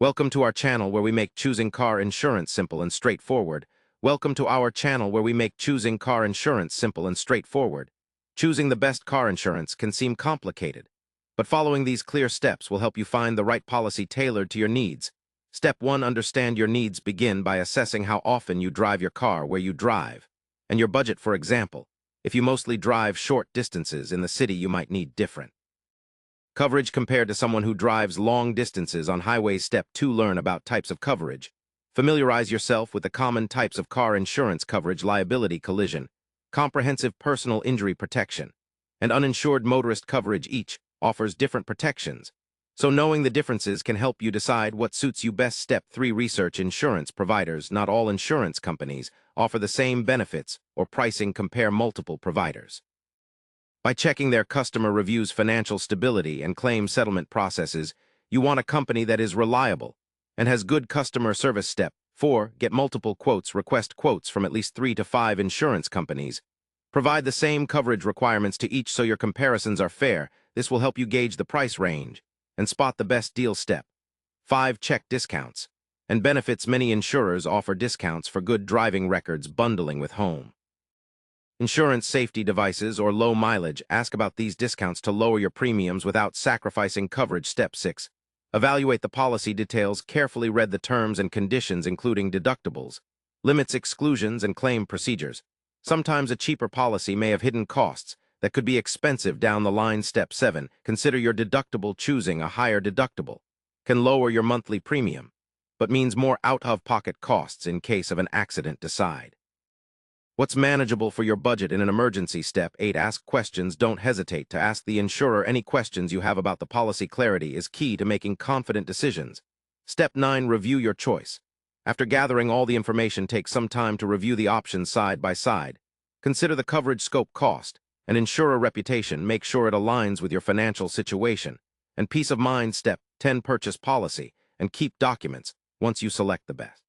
Welcome to our channel where we make choosing car insurance simple and straightforward. Welcome to our channel where we make choosing car insurance simple and straightforward. Choosing the best car insurance can seem complicated, but following these clear steps will help you find the right policy tailored to your needs. Step 1. Understand your needs. Begin by assessing how often you drive your car where you drive, and your budget. For example, if you mostly drive short distances in the city, you might need different coverage compared to someone who drives long distances on highways. Step 2. Learn about types of coverage. Familiarize yourself with the common types of car insurance coverage: liability, collision, comprehensive personal injury protection, and uninsured motorist coverage. Each offers different protections, so knowing the differences can help you decide what suits you best. Step 3. Research insurance providers. Not all insurance companies offer the same benefits or pricing. Compare multiple providers by checking their customer reviews, financial stability, and claim settlement processes. You want a company that is reliable and has good customer service. Step 4. Get multiple quotes. Request quotes from at least 3 to 5 insurance companies. Provide the same coverage requirements to each so your comparisons are fair. This will help you gauge the price range and spot the best deal. Step 5. Check discounts and benefits. Many insurers offer discounts for good driving records, bundling with home insurance, safety devices, or low mileage. Ask about these discounts to lower your premiums without sacrificing coverage. Step 6. Evaluate the policy details. Carefully read the terms and conditions, including deductibles, limits, exclusions, and claim procedures. Sometimes a cheaper policy may have hidden costs that could be expensive down the line. Step 7. Consider your deductible. Choosing a higher deductible can lower your monthly premium, but means more out-of-pocket costs in case of an accident. Decide what's manageable for your budget in an emergency. Step 8. Ask questions. Don't hesitate to ask the insurer any questions you have about the policy. Clarity is key to making confident decisions. Step 9. Review your choice. After gathering all the information, take some time to review the options side by side. Consider the coverage, scope, cost, and insurer reputation. Make sure it aligns with your financial situation and peace of mind. Step 10. Purchase policy and keep documents. Once you select the best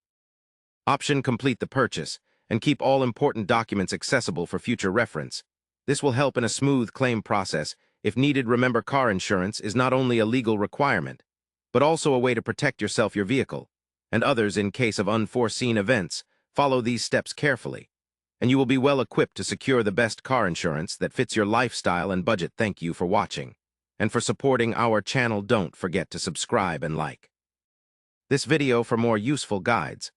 option, complete the purchase and keep all important documents accessible for future reference. This will help in a smooth claim process. If needed, remember, car insurance is not only a legal requirement, but also a way to protect yourself, your vehicle, and others in case of unforeseen events. Follow these steps carefully, and you will be well equipped to secure the best car insurance that fits your lifestyle and budget. Thank you for watching and for supporting our channel. Don't forget to subscribe and like this video for more useful guides.